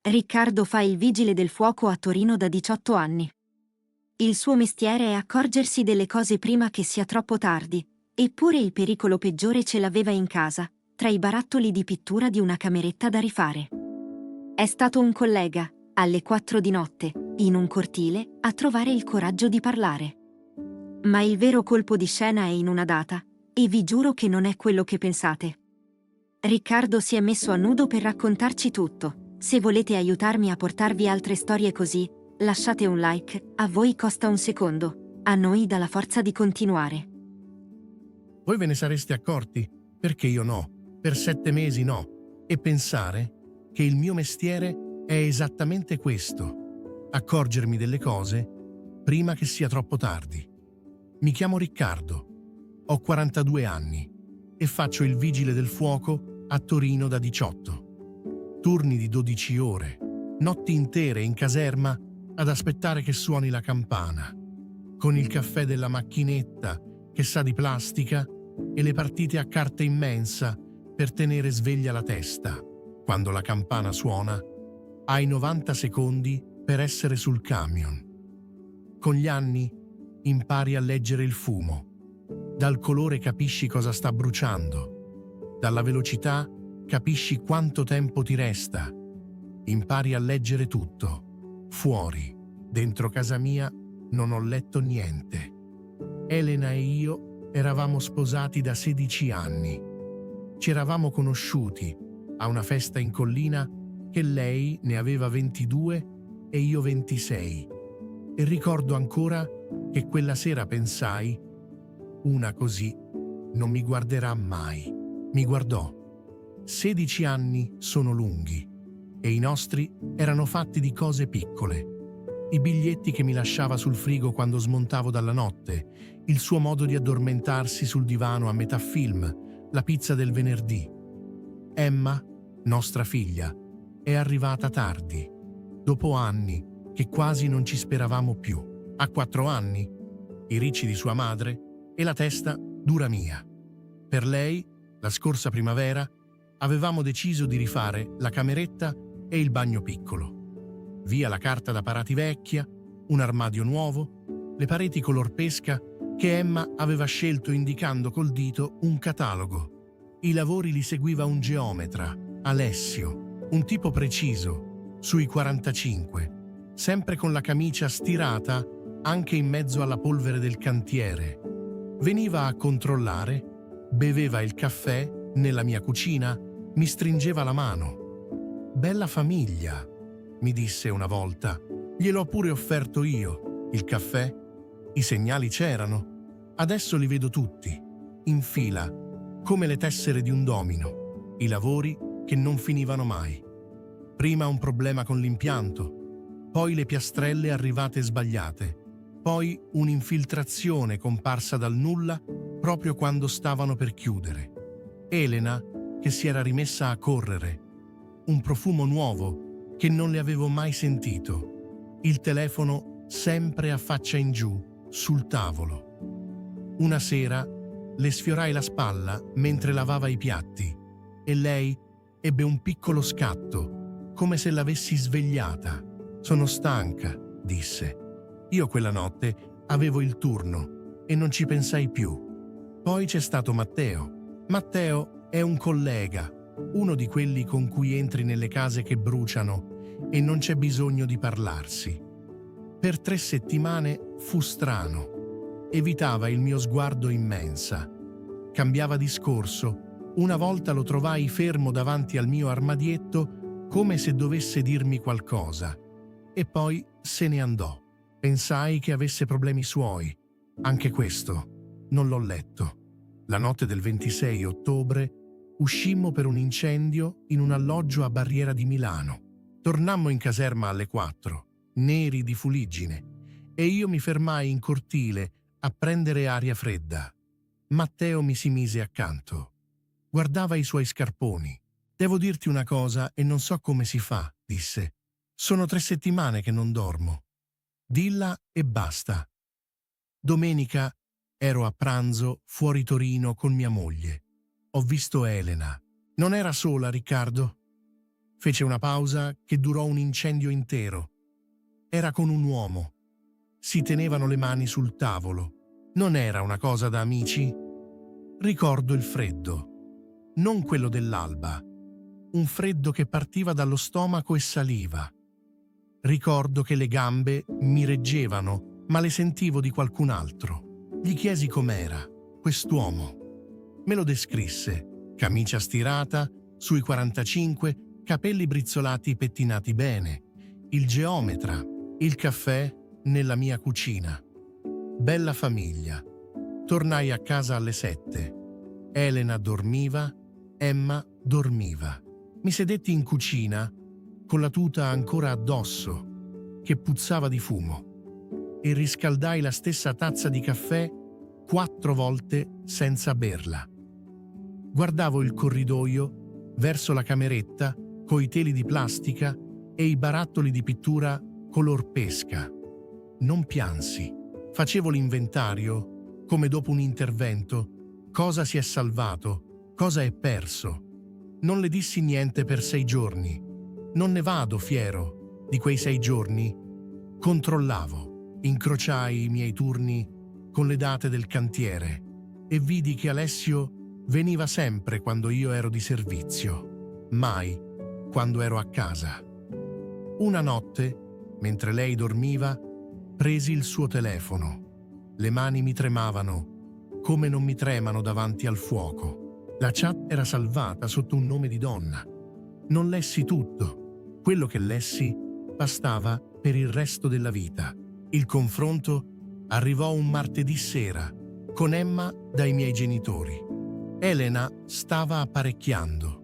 Riccardo fa il vigile del fuoco a Torino da 18 anni. Il suo mestiere è accorgersi delle cose prima che sia troppo tardi, eppure il pericolo peggiore ce l'aveva in casa, tra i barattoli di pittura di una cameretta da rifare. È stato un collega, alle 4 di notte, in un cortile, a trovare il coraggio di parlare. Ma il vero colpo di scena è in una data, e vi giuro che non è quello che pensate. Riccardo si è messo a nudo per raccontarci tutto. Se volete aiutarmi a portarvi altre storie così, lasciate un like, a voi costa un secondo, a noi dà la forza di continuare. Voi ve ne sareste accorti? Perché io no, per 7 mesi no. E pensare che il mio mestiere è esattamente questo: accorgermi delle cose prima che sia troppo tardi. Mi chiamo Riccardo, ho 42 anni e faccio il vigile del fuoco a Torino da 18. Turni di 12 ore, notti intere in caserma ad aspettare che suoni la campana, con il caffè della macchinetta che sa di plastica e le partite a carte immensa per tenere sveglia la testa. Quando la campana suona, hai 90 secondi per essere sul camion. Con gli anni impari a leggere il fumo. Dal colore capisci cosa sta bruciando. Dalla velocità capisci quanto tempo ti resta. Impari a leggere tutto. Fuori, dentro casa mia, non ho letto niente. Elena e io eravamo sposati da 16 anni. Ci eravamo conosciuti a una festa in collina che lei ne aveva 22 e io 26. E ricordo ancora che quella sera pensai: una così non mi guarderà mai. Mi guardò. 16 anni sono lunghi e i nostri erano fatti di cose piccole. I biglietti che mi lasciava sul frigo quando smontavo dalla notte, il suo modo di addormentarsi sul divano a metà film, la pizza del venerdì. Emma, nostra figlia, è arrivata tardi, dopo anni che quasi non ci speravamo più. Ha 4 anni, i ricci di sua madre e la testa dura mia. Per lei, la scorsa primavera, avevamo deciso di rifare la cameretta e il bagno piccolo. Via la carta da parati vecchia, un armadio nuovo, le pareti color pesca che Emma aveva scelto indicando col dito un catalogo. I lavori li seguiva un geometra, Alessio, un tipo preciso, sui 45, sempre con la camicia stirata anche in mezzo alla polvere del cantiere. Veniva a controllare, beveva il caffè nella mia cucina, mi stringeva la mano. Bella famiglia, mi disse una volta. Gliel'ho pure offerto io, il caffè. I segnali c'erano. Adesso li vedo tutti, in fila, come le tessere di un domino. I lavori che non finivano mai. Prima un problema con l'impianto, poi le piastrelle arrivate sbagliate, poi un'infiltrazione comparsa dal nulla proprio quando stavano per chiudere. Elena che si era rimessa a correre. Un profumo nuovo che non le avevo mai sentito. Il telefono sempre a faccia in giù, sul tavolo. Una sera le sfiorai la spalla mentre lavava i piatti e lei ebbe un piccolo scatto, come se l'avessi svegliata. Sono stanca, disse. Io quella notte avevo il turno e non ci pensai più. Poi c'è stato Matteo. Matteo è un collega, uno di quelli con cui entri nelle case che bruciano e non c'è bisogno di parlarsi. Per 3 settimane fu strano. Evitava il mio sguardo in mensa. Cambiava discorso. Una volta lo trovai fermo davanti al mio armadietto come se dovesse dirmi qualcosa. E poi se ne andò. Pensai che avesse problemi suoi. Anche questo non l'ho letto. La notte del 26 ottobre uscimmo per un incendio in un alloggio a Barriera di Milano. Tornammo in caserma alle 4, neri di fuliggine, e io mi fermai in cortile a prendere aria fredda. Matteo mi si mise accanto. Guardava i suoi scarponi. «Devo dirti una cosa e non so come si fa», disse. «Sono 3 settimane che non dormo. Dilla e basta». Domenica ero a pranzo fuori Torino con mia moglie. Ho visto Elena. Non era sola, Riccardo? Fece una pausa che durò un incendio intero. Era con un uomo. Si tenevano le mani sul tavolo. Non era una cosa da amici? Ricordo il freddo. Non quello dell'alba. Un freddo che partiva dallo stomaco e saliva. Ricordo che le gambe mi reggevano, ma le sentivo di qualcun altro. Gli chiesi com'era, quest'uomo. Me lo descrisse. Camicia stirata, sui 45, capelli brizzolati pettinati bene. Il geometra, il caffè nella mia cucina. Bella famiglia. Tornai a casa alle 7. Elena dormiva, Emma dormiva. Mi sedetti in cucina con la tuta ancora addosso, che puzzava di fumo, e riscaldai la stessa tazza di caffè 4 volte senza berla. Guardavo il corridoio verso la cameretta coi teli di plastica e i barattoli di pittura color pesca. Non piansi. Facevo l'inventario, come dopo un intervento, cosa si è salvato, cosa è perso. Non le dissi niente per 6 giorni. Non ne vado fiero di quei 6 giorni. Controllavo, incrociai i miei turni con le date del cantiere e vidi che Alessio veniva sempre quando io ero di servizio, mai quando ero a casa. Una notte, mentre lei dormiva, presi il suo telefono. Le mani mi tremavano, come non mi tremano davanti al fuoco. La chat era salvata sotto un nome di donna. Non lessi tutto. Quello che lessi bastava per il resto della vita. Il confronto arrivò un martedì sera, con Emma dai miei genitori. Elena stava apparecchiando.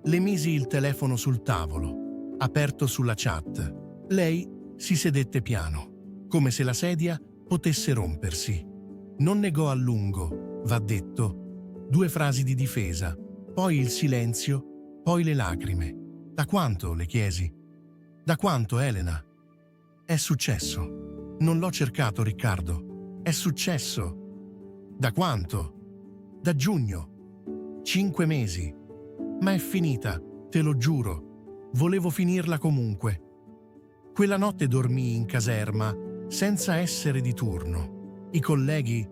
Le misi il telefono sul tavolo, aperto sulla chat. Lei si sedette piano, come se la sedia potesse rompersi. Non negò a lungo, va detto. 2 frasi di difesa, poi il silenzio, poi le lacrime. Da quanto, le chiesi? Da quanto, Elena? È successo. Non l'ho cercato, Riccardo. È successo. Da quanto? Da giugno. 5 mesi. Ma è finita, te lo giuro. Volevo finirla comunque. Quella notte dormii in caserma, senza essere di turno. I colleghi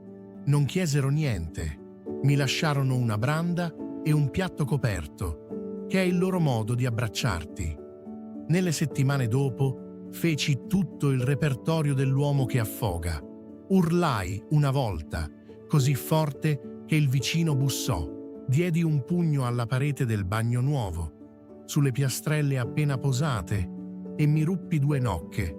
non chiesero niente. Mi lasciarono una branda e un piatto coperto, che è il loro modo di abbracciarti. Nelle settimane dopo feci tutto il repertorio dell'uomo che affoga. Urlai una volta, così forte che il vicino bussò. Diedi un pugno alla parete del bagno nuovo, sulle piastrelle appena posate, e mi ruppi 2 nocche.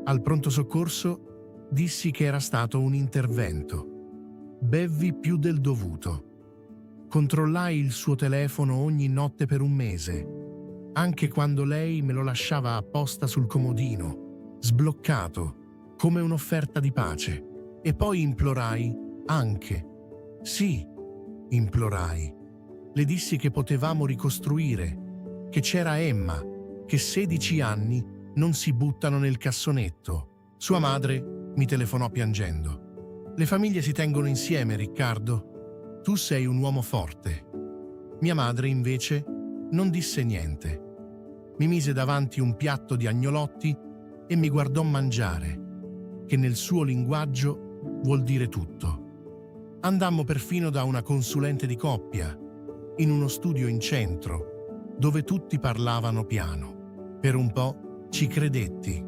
Al pronto soccorso dissi che era stato un intervento. Bevvi più del dovuto. Controllai il suo telefono ogni notte per 1 mese, anche quando lei me lo lasciava apposta sul comodino, sbloccato, come un'offerta di pace. E poi implorai anche. Sì, implorai. Le dissi che potevamo ricostruire, che c'era Emma, che 16 anni non si buttano nel cassonetto. Sua madre mi telefonò piangendo. Le famiglie si tengono insieme, Riccardo. Tu sei un uomo forte. Mia madre, invece, non disse niente. Mi mise davanti un piatto di agnolotti e mi guardò mangiare, che nel suo linguaggio vuol dire tutto. Andammo perfino da una consulente di coppia, in uno studio in centro, dove tutti parlavano piano. Per un po' ci credetti.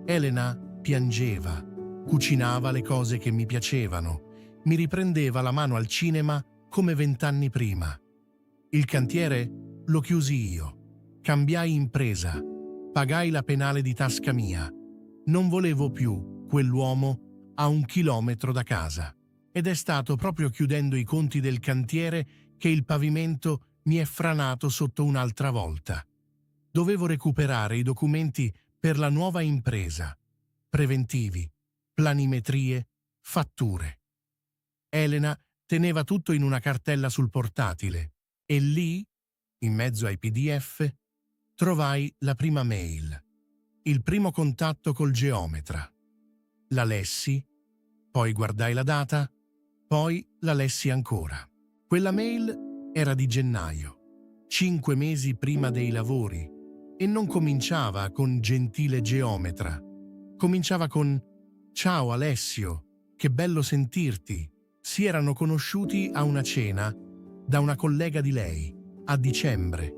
Elena piangeva, cucinava le cose che mi piacevano, mi riprendeva la mano al cinema come 20 anni prima. Il cantiere lo chiusi io. Cambiai impresa. Pagai la penale di tasca mia. Non volevo più quell'uomo a 1 chilometro da casa. Ed è stato proprio chiudendo i conti del cantiere che il pavimento mi è franato sotto un'altra volta. Dovevo recuperare i documenti per la nuova impresa. Preventivi, planimetrie, fatture. Elena teneva tutto in una cartella sul portatile e lì, in mezzo ai PDF, trovai la prima mail, il primo contatto col geometra. La lessi, poi guardai la data, poi la lessi ancora. Quella mail era di gennaio, 5 mesi prima dei lavori, E non cominciava con gentile geometra. Cominciava con «Ciao Alessio, che bello sentirti». Si erano conosciuti a una cena da una collega di lei, a dicembre.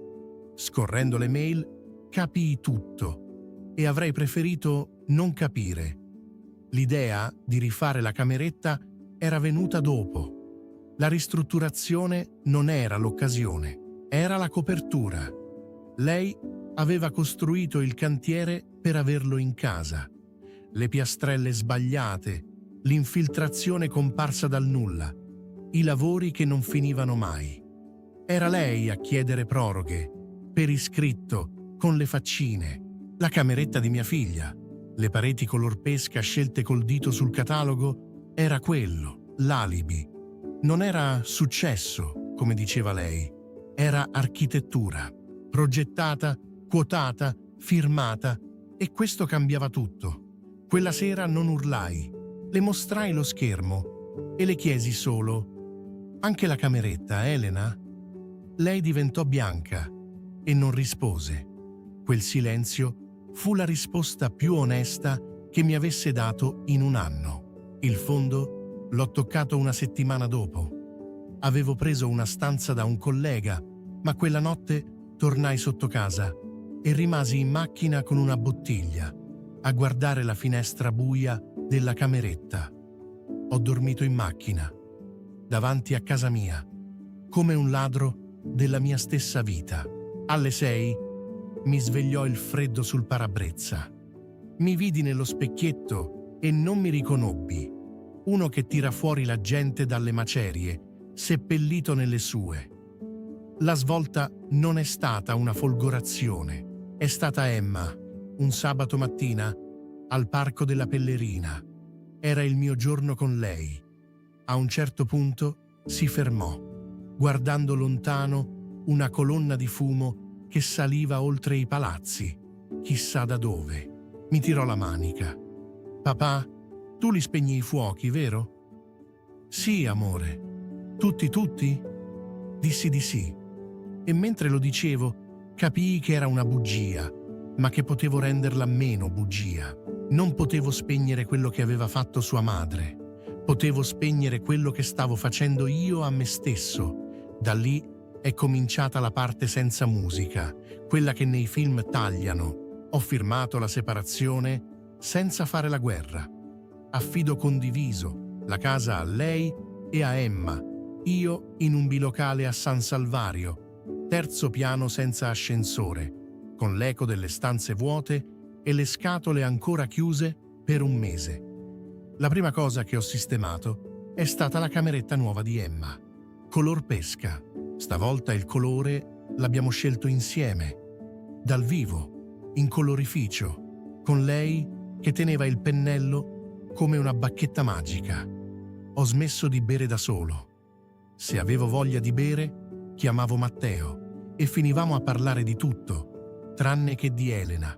Scorrendo le mail, capii tutto e avrei preferito non capire. L'idea di rifare la cameretta era venuta dopo. La ristrutturazione non era l'occasione, era la copertura. Lei aveva costruito il cantiere per averlo in casa. Le piastrelle sbagliate, l'infiltrazione comparsa dal nulla, i lavori che non finivano mai. Era lei a chiedere proroghe, per iscritto, con le faccine, la cameretta di mia figlia, le pareti color pesca scelte col dito sul catalogo, era quello, l'alibi. Non era successo, come diceva lei, era architettura, progettata, quotata, firmata, e questo cambiava tutto. Quella sera non urlai, le mostrai lo schermo e le chiesi solo: «Anche la cameretta, Elena?» Lei diventò bianca e non rispose. Quel silenzio fu la risposta più onesta che mi avesse dato in un anno. Il fondo l'ho toccato una settimana dopo. Avevo preso una stanza da un collega, ma quella notte tornai sotto casa e rimasi in macchina con una bottiglia, a guardare la finestra buia della cameretta. Ho dormito in macchina, davanti a casa mia, come un ladro della mia stessa vita. Alle 6 mi svegliò il freddo sul parabrezza. Mi vidi nello specchietto e non mi riconobbi. Uno che tira fuori la gente dalle macerie, seppellito nelle sue. La svolta non è stata una folgorazione, è stata Emma, un sabato mattina, al Parco della Pellerina. Era il mio giorno con lei. A un certo punto si fermò, guardando lontano una colonna di fumo che saliva oltre i palazzi, chissà da dove. Mi tirò la manica. «Papà, tu li spegni i fuochi, vero?» «Sì, amore». «Tutti?» Dissi di sì. E mentre lo dicevo, capii che era una bugia, ma che potevo renderla meno bugia. Non potevo spegnere quello che aveva fatto sua madre. Potevo spegnere quello che stavo facendo io a me stesso. Da lì è cominciata la parte senza musica, quella che nei film tagliano. Ho firmato la separazione senza fare la guerra. Affido condiviso, la casa a lei e a Emma, io in un bilocale a San Salvario, terzo piano senza ascensore, con l'eco delle stanze vuote e le scatole ancora chiuse per un mese. La prima cosa che ho sistemato è stata la cameretta nuova di Emma. Color pesca. Stavolta il colore l'abbiamo scelto insieme, dal vivo, in colorificio, con lei che teneva il pennello come una bacchetta magica. Ho smesso di bere da solo. Se avevo voglia di bere, chiamavo Matteo e finivamo a parlare di tutto, tranne che di Elena.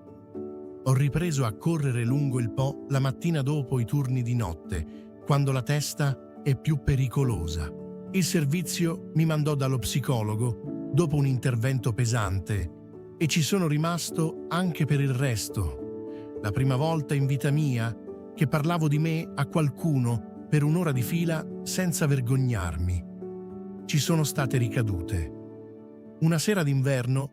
Ho ripreso a correre lungo il Po la mattina dopo i turni di notte, quando la testa è più pericolosa. Il servizio mi mandò dallo psicologo dopo un intervento pesante e ci sono rimasto anche per il resto. La prima volta in vita mia che parlavo di me a qualcuno per un'ora di fila senza vergognarmi. Ci sono state ricadute. Una sera d'inverno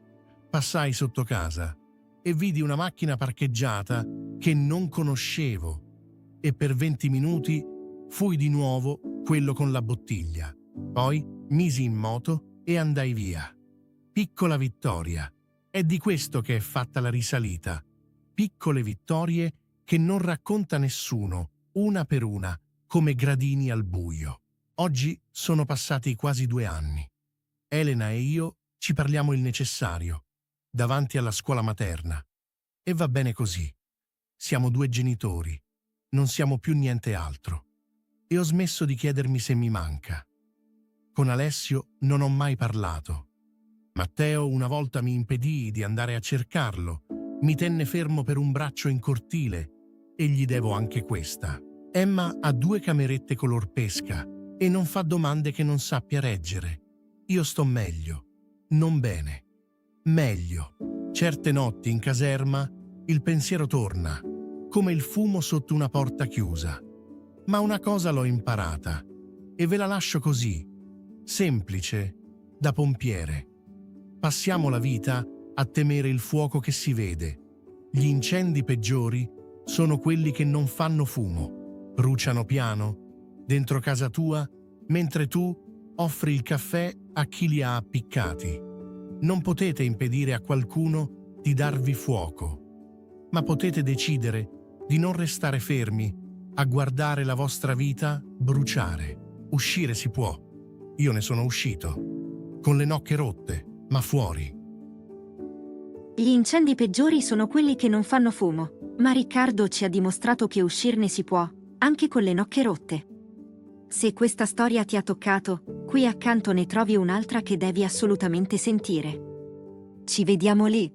passai sotto casa e vidi una macchina parcheggiata che non conoscevo e per 20 minuti fui di nuovo quello con la bottiglia. Poi misi in moto e andai via. Piccola vittoria. È di questo che è fatta la risalita. Piccole vittorie che non racconta nessuno, una per una, come gradini al buio. Oggi sono passati quasi 2 anni. Elena e io ci parliamo il necessario, davanti alla scuola materna. E va bene così. Siamo 2 genitori, non siamo più niente altro. E ho smesso di chiedermi se mi manca. Con Alessio non ho mai parlato. Matteo una volta mi impedì di andare a cercarlo, mi tenne fermo per un braccio in cortile e gli devo anche questa. Emma ha 2 camerette color pesca e non fa domande che non sappia reggere. Io sto meglio, non bene, meglio. Certe notti in caserma il pensiero torna, come il fumo sotto una porta chiusa. Ma una cosa l'ho imparata e ve la lascio così, semplice, da pompiere. Passiamo la vita a temere il fuoco che si vede. Gli incendi peggiori sono quelli che non fanno fumo, bruciano piano, dentro casa tua, mentre tu offri il caffè a chi li ha appiccati. Non potete impedire a qualcuno di darvi fuoco, ma potete decidere di non restare fermi a guardare la vostra vita bruciare. Uscire si può. Io ne sono uscito, con le nocche rotte, ma fuori. Gli incendi peggiori sono quelli che non fanno fumo, ma Riccardo ci ha dimostrato che uscirne si può, anche con le nocche rotte. Se questa storia ti ha toccato, qui accanto ne trovi un'altra che devi assolutamente sentire. Ci vediamo lì!